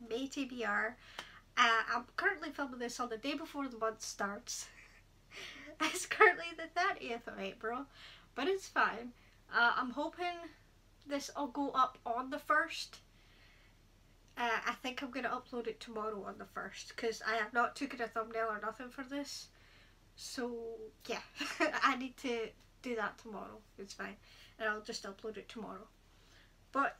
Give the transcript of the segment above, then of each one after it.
May TBR. I'm currently filming this on the day before the month starts. It's currently the 30th of April, but it's fine. I'm hoping this will go up on the 1st. I think I'm going to upload it tomorrow on the 1st, because I have not taken a thumbnail or nothing for this. So yeah, I need to do that tomorrow. It's fine, and I'll just upload it tomorrow. But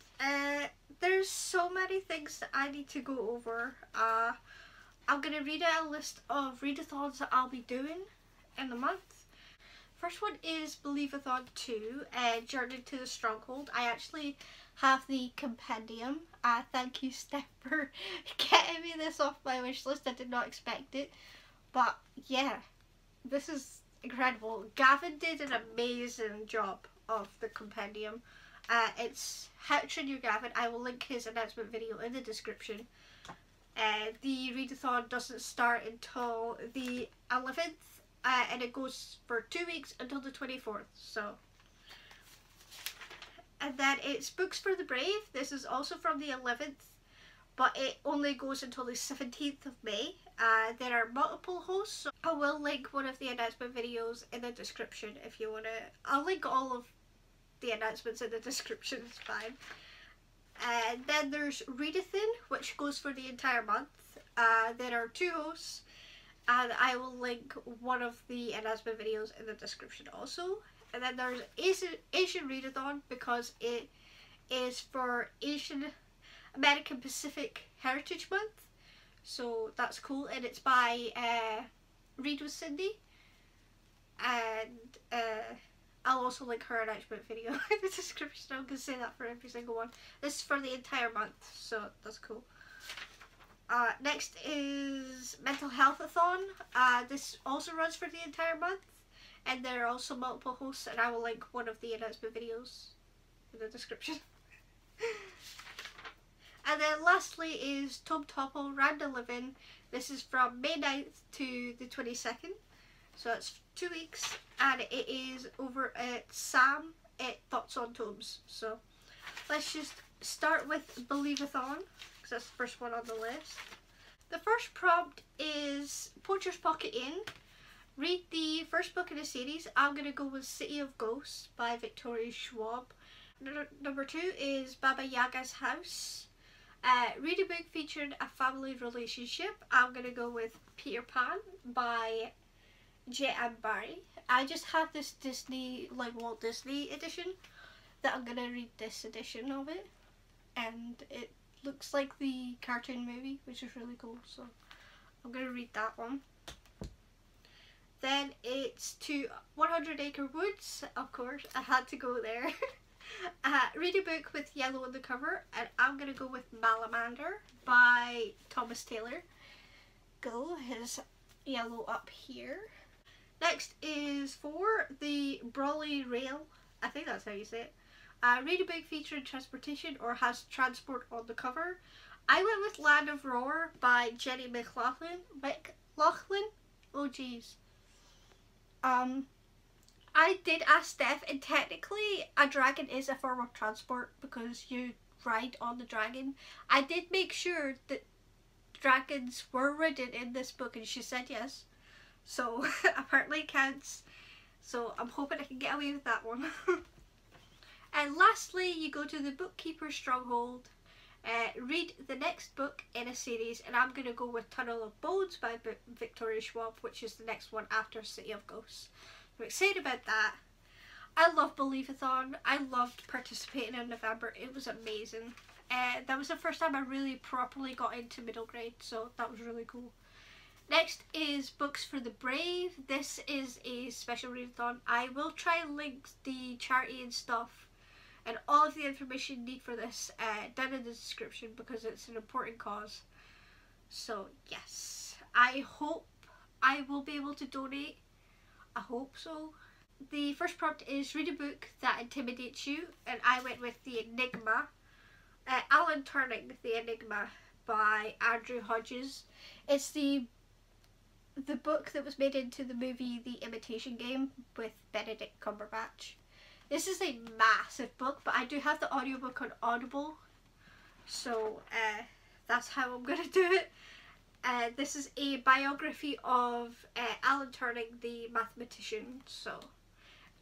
there's so many things that I need to go over. I'm going to read out a list of readathons that I'll be doing in the month. First one is Believathon 2, Journey to the Stronghold. I actually have the compendium. Thank you, Steph, for getting me this off my wish list. I did not expect it. But yeah, this is incredible. Gavin did an amazing job of the compendium. It's how to train your Gavin. I will link his announcement video in the description. The readathon doesn't start until the 11th. And it goes for 2 weeks until the 24th. So, and then it's Books for the Brave. This is also from the 11th, but it only goes until the 17th of May. There are multiple hosts. So I will link one of the announcement videos in the description if you want to. I'll link all of the announcements in the description. It's fine. And then there's Readathin, which goes for the entire month. There are 2 hosts. And I will link one of the announcement videos in the description also. And then there's Asian Readathon, because it is for Asian American Pacific Heritage Month. So that's cool, and it's by Read with Cindy. And I'll also link her announcement video in the description. I'm going to say that for every single one. This is for the entire month, so that's cool. Next is Mentalhealthathon. This also runs for the entire month, and there are also multiple hosts, and I will link one of the announcement videos in the description. And then lastly is Tome Topple Random Living. This is from May 9th to the 22nd, so that's 2 weeks, and it is over at Sam at Thoughts on Tomes. So let's just start with Believathon, because that's the first one on the list. The first prompt is Poacher's Pocket Inn. Read the first book in the series. I'm going to go with City of Ghosts by Victoria Schwab. Number 2 is Baba Yaga's House. Read a book featuring a family relationship. I'm going to go with Peter Pan by J.M. Barrie. I just have this Disney, like Walt Disney edition, that I'm going to read this edition of it. And it looks like the cartoon movie, which is really cool, so I'm going to read that one. Then it's to 100 Acre Woods, of course, I had to go there. Read a book with yellow on the cover, and I'm going to go with Malamander by Thomas Taylor. Go, his yellow up here. Next is for the Brawley Rail, I think that's how you say it. Read a book featuring transportation or has transport on the cover. I went with Land of Roar by Jenny McLaughlin. Oh jeez. I did ask Steph, and technically a dragon is a form of transport because you ride on the dragon. I did make sure that dragons were ridden in this book, and she said yes. So apparently it counts. So I'm hoping I can get away with that one. And lastly, you go to the Bookkeeper's Stronghold. Read the next book in a series, and I'm going to go with Tunnel of Bones by Victoria Schwab, which is the next one after City of Ghosts. I'm excited about that. I love Believathon. I loved participating in November. It was amazing. That was the first time I really properly got into middle grade, so that was really cool. Next is Books for the Brave. This is a special readathon. I will try and link the charity and stuff and all of the information you need for this down in the description, because it's an important cause. So yes, I hope I will be able to donate. I hope so. The first prompt is read a book that intimidates you, and I went with The Enigma. Alan Turing, The Enigma by Andrew Hodges. It's the book that was made into the movie The Imitation Game with Benedict Cumberbatch. This is a massive book, but I do have the audiobook on Audible, so that's how I'm gonna do it. This is a biography of Alan Turing, the mathematician. So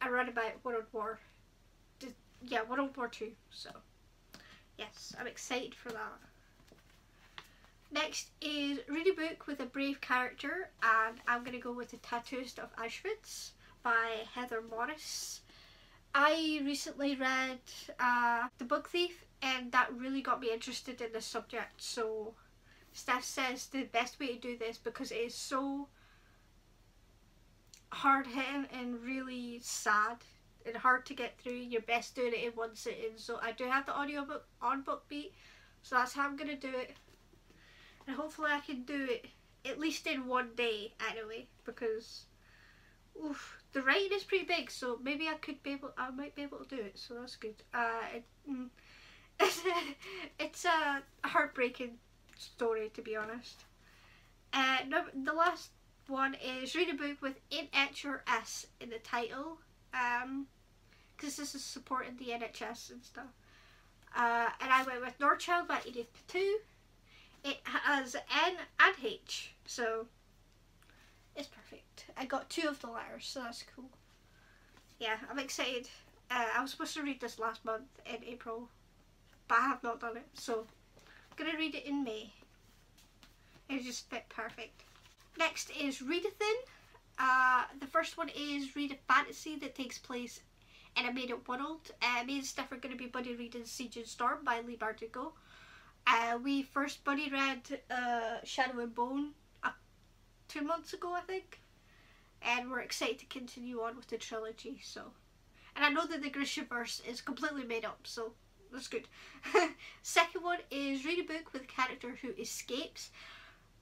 I read about World War II. So yes, I'm excited for that. Next is read a book with a brave character, and I'm going to go with The Tattooist of Auschwitz by Heather Morris. I recently read The Book Thief, and that really got me interested in the subject. So Steph says the best way to do this, because it is so hard hitting and really sad and hard to get through, you're best doing it in one sitting. So I do have the audiobook on BookBeat, so that's how I'm going to do it. And hopefully I can do it at least in one day anyway, because the writing is pretty big, so maybe I might be able to do it, so that's good. It's a heartbreaking story, to be honest. The last one is read a book with an H or S in the title, because this is supporting the NHS and stuff. And I went with Norchild by Edith Patu. It has N and H, so it's perfect. I got 2 of the letters, so that's cool. Yeah, I'm excited. I was supposed to read this last month in April, but I have not done it, so I'm going to read it in May. It just fit perfect. Next is Readathin. The first one is read a fantasy that takes place in a made-up world. Me and Steph are going to be buddy reading Siege and Storm by Lee Bardugo. We first buddy read Shadow and Bone 2 months ago, I think, and we're excited to continue on with the trilogy. So, and I know that the Grishaverse is completely made up, so that's good. Second one is read a book with a character who escapes.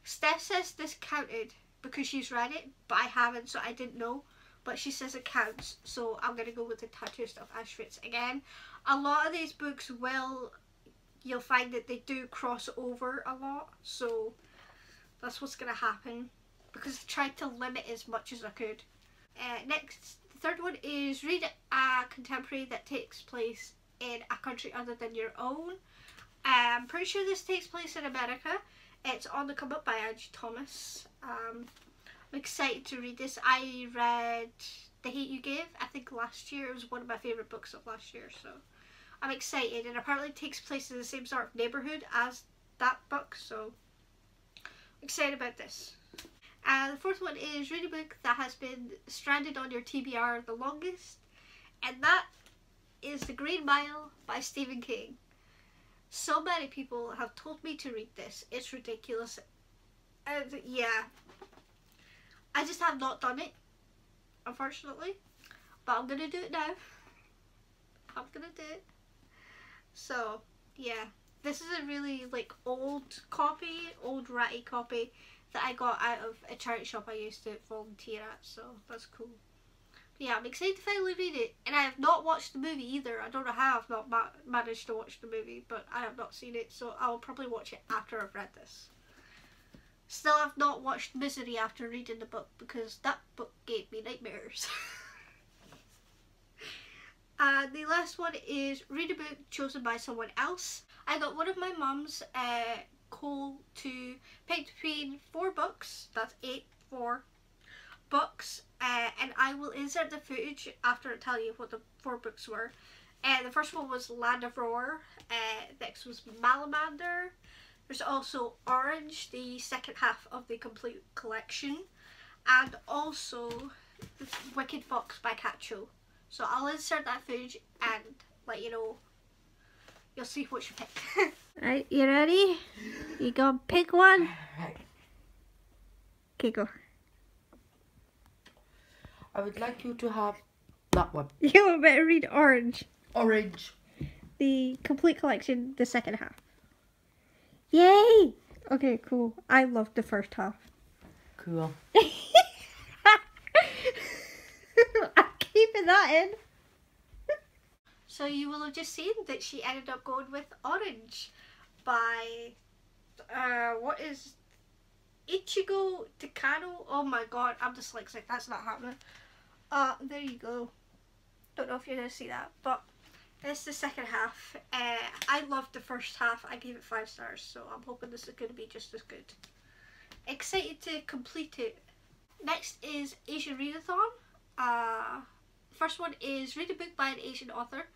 Steph says this counted because she's read it, but I haven't, so I didn't know. But she says it counts, so I'm gonna go with The Tattooist of Auschwitz again. A lot of these books you'll find that they do cross over a lot, so that's what's going to happen, because I tried to limit as much as I could. Next, the third one is read a contemporary that takes place in a country other than your own. I'm pretty sure this takes place in America. It's On the Come Up by Angie Thomas. I'm excited to read this. I read The Hate You Give, I think last year. It was one of my favourite books of last year, so I'm excited, and apparently it takes place in the same sort of neighbourhood as that book, so I'm excited about this. The fourth one is read a book that has been stranded on your TBR the longest, and that is The Green Mile by Stephen King. So many people have told me to read this. It's ridiculous. Yeah, I just have not done it, unfortunately, but I'm going to do it now. I'm going to do it. So, yeah, this is a really, old ratty copy that I got out of a charity shop I used to volunteer at, so that's cool. But yeah, I'm excited to finally read it, and I have not watched the movie either. I don't know how I've not managed to watch the movie, but I have not seen it, so I'll probably watch it after I've read this. Still, I've not watched Misery after reading the book, because that book gave me nightmares. The last one is read a book chosen by someone else. I got one of my mum's call to pick between 4 books. That's 4 books. And I will insert the footage after I tell you what the 4 books were. The first one was Land of Roar. Next was Malamander. There's also Orange, the second half of the complete collection. And also Wicked Fox by Cacho. So I'll insert that footage and let you know. You'll see what you pick. Right, you ready? You gonna pick one? Okay, go. I would like you to have that one. You better read Orange. Orange. The complete collection, the second half. Yay! Okay, cool. I loved the first half. Cool. Keeping that in. So you will have just seen that she ended up going with Orange by what is Ichigo Takano. Oh my god, I'm dyslexic, that's not happening. There you go. Don't know if you're gonna see that, but It's the second half. I loved the first half. I gave it 5 stars, so I'm hoping this is going to be just as good. Excited to complete it. Next is Asian Readathon. First one is read a book by an Asian author.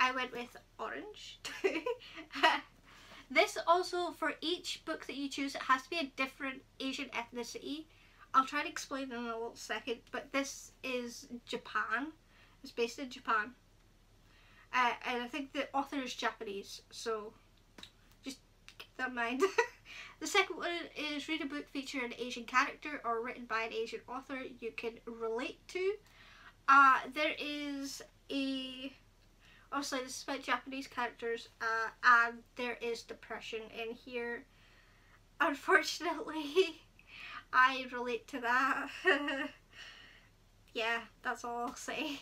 I went with orange. This also, for each book that you choose, it has to be a different Asian ethnicity. I'll try to explain in a little second, but this is Japan. It's based in Japan. And I think the author is Japanese, so just keep that in mind. The second one is read a book featuring an Asian character or written by an Asian author you can relate to. There is a... Obviously, this is about Japanese characters, and there is depression in here. Unfortunately, I relate to that. Yeah, that's all I'll say.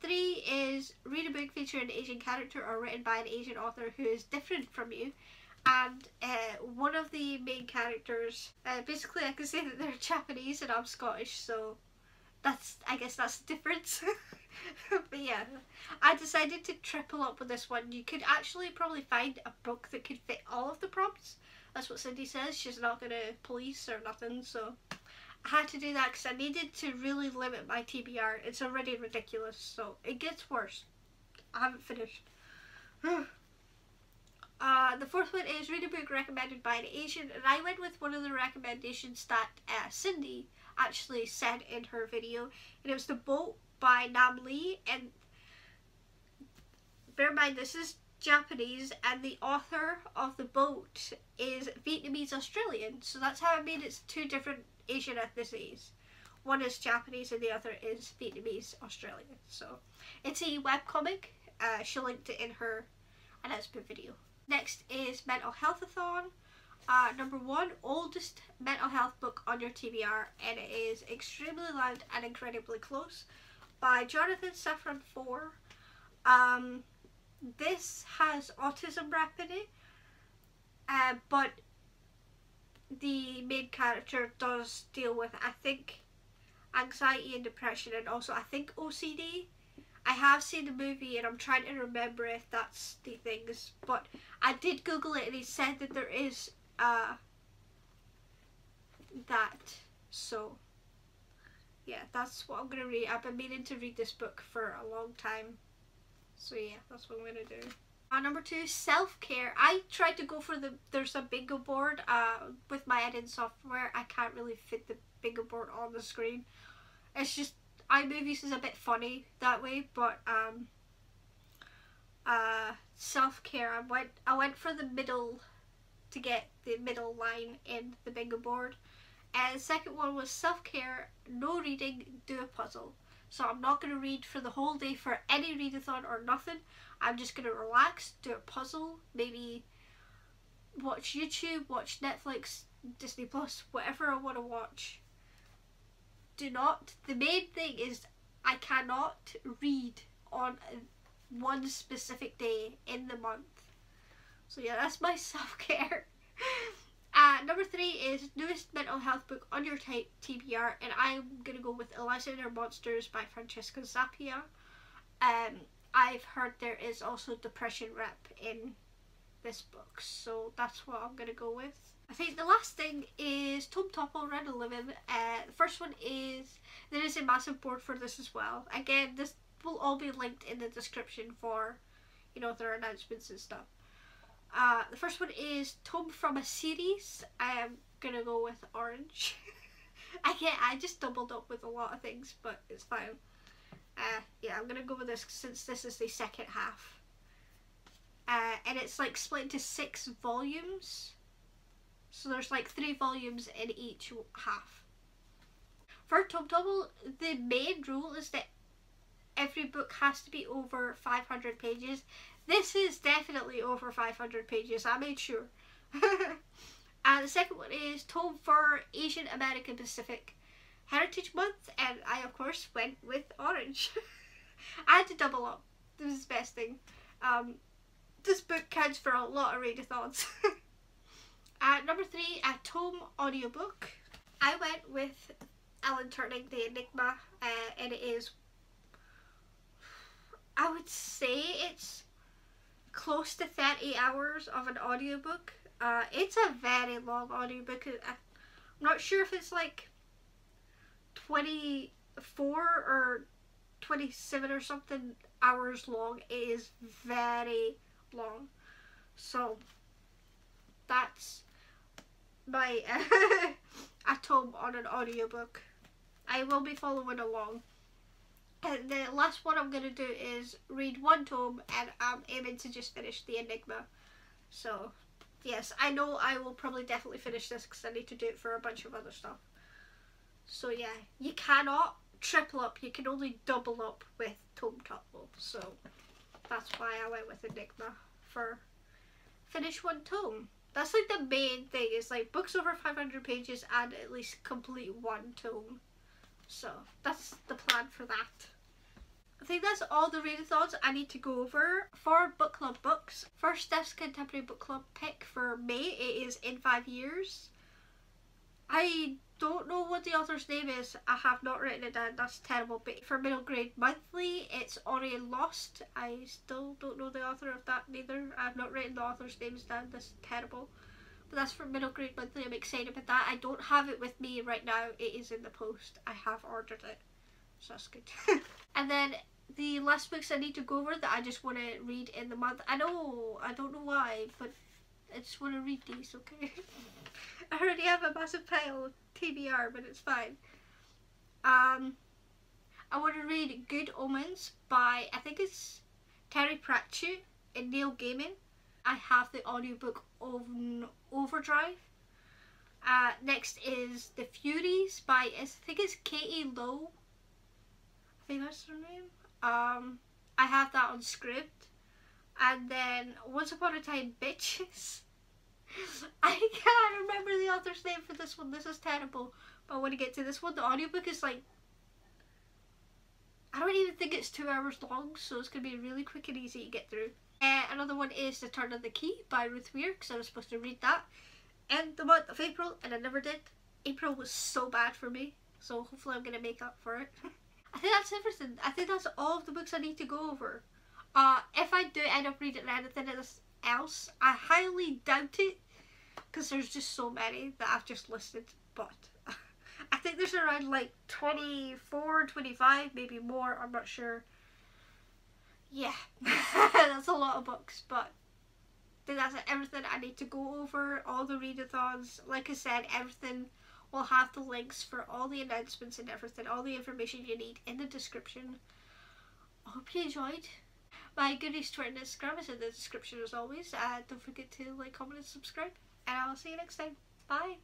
3 is read a book featuring an Asian character or written by an Asian author who is different from you. And one of the main characters, basically I can say that they're Japanese and I'm Scottish, so I guess that's the difference. But yeah, I decided to triple up with this one. You could actually probably find a book that could fit all of the prompts. That's what Cindy says. She's not going to police or nothing, so I had to do that because I needed to really limit my TBR. It's already ridiculous, so it gets worse. I haven't finished. The fourth one is read a book recommended by an Asian, and I went with one of the recommendations that Cindy actually said in her video, and it was The Boat by Nam Lee. And bear in mind, this is Japanese, and the author of The Boat is Vietnamese Australian, so that's how I made it 2 different Asian ethnicities. One is Japanese and the other is Vietnamese Australian. So it's a webcomic. She linked it in her announcement video. Next is Mentalhealthathon. Number 1, oldest mental health book on your TBR, and it is Extremely Loud and Incredibly Close by Jonathan Safran 4. This has autism rep in it, but the main character does deal with, I think, anxiety and depression, and also I think OCD. I have seen the movie and I'm trying to remember if that's the things, but I did Google it and he said that there is that. So yeah, that's what I'm going to read. I've been meaning to read this book for a long time. So yeah, that's what I'm going to do. Number 2, self-care. I tried to go for there's a bingo board. With my editing software, I can't really fit the bingo board on the screen. It's just, iMovies is a bit funny that way, but self-care, I went for the middle to get the middle line in the bingo board. And the second one was self-care, no reading, do a puzzle. So I'm not going to read for the whole day for any readathon or nothing. I'm just going to relax, do a puzzle, maybe watch YouTube, watch Netflix, Disney Plus, whatever I want to watch. The main thing is I cannot read on one specific day in the month. So yeah, that's my self-care. Number 3 is newest mental health book on your TBR, and I'm going to go with Eliza and Her Monsters by Francesca Zappia. I've heard there is also depression rep in this book, so that's what I'm going to go with. I think the last thing is Tome Topple, Round 11. The first one is, there is a massive board for this as well. Again, this will all be linked in the description for, their announcements and stuff. The first one is Tome from a Series. I am going to go with orange. I just doubled up with a lot of things, but it's fine. Yeah, I'm going to go with this since this is the second half. And it's like split into 6 volumes. So there's like 3 volumes in each half. For Tome Topple, the main rule is that every book has to be over 500 pages. This is definitely over 500 pages, I made sure. And the second one is Tome for Asian American Pacific Heritage Month, and I of course went with orange. I had to double up. This is the best thing. This book counts for a lot of readathons. Number 3, a Tome audiobook. I went with Alan Turing, The Enigma, and it is I would say it's close to 30 hours of an audiobook. It's a very long audiobook. I'm not sure if it's like 24 or 27 or something hours long. It is very long. So that's my a tome on an audiobook. I will be following along. And the last one I'm going to do is read one tome, and I'm aiming to just finish the Enigma. So yes, I know I will probably definitely finish this because I need to do it for a bunch of other stuff. So yeah, you cannot triple up, you can only double up with Tome Topple. So that's why I went with Enigma for finish one tome. That's like the main thing, is like books over 500 pages and at least complete one tome. So that's the plan for that. I think that's all the readathons I need to go over for book club books. First Steph's Contemporary Book Club pick for May, it is In 5 Years. I don't know what the author's name is. I have not written it down. That's terrible. But for middle grade monthly, it's Orient Lost. I still don't know the author of that neither. I've not written the author's names down. That's terrible. But that's for middle grade monthly. I'm excited about that. I don't have it with me right now. It is in the post. I have ordered it. So that's good. And then the last books I need to go over that I just want to read in the month. I know, I don't know why, but I just want to read these, okay? I already have a massive pile of TBR, but it's fine. I want to read Good Omens by, I think it's Terry Pratchett and Neil Gaiman. I have the audiobook on Overdrive. Next is The Furies by, I think it's Katie Lowe. I think that's her name. I have that on Scribd. And then Once Upon a Time Bitches. I can't remember the author's name for this one. This is terrible. But I want to get to this one. The audiobook is like, I don't even think it's 2 hours long, so it's going to be really quick and easy to get through. Another one is The Turn of the Key by Ruth Weir, because I was supposed to read that in the month of April, and I never did. April was so bad for me, so hopefully I'm going to make up for it. I think that's everything. I think that's all of the books I need to go over. If I do end up reading anything else, I highly doubt it, because there's just so many that I've just listed, but I think there's around like 24, 25, maybe more, I'm not sure. Yeah, that's a lot of books, but I think that's everything I need to go over, all the readathons. Like I said, everything will have the links for all the announcements and everything, all the information you need in the description. I hope you enjoyed. My Goodies Twitter and Instagram is in the description as always. Don't forget to like, comment and subscribe, and I'll see you next time. Bye!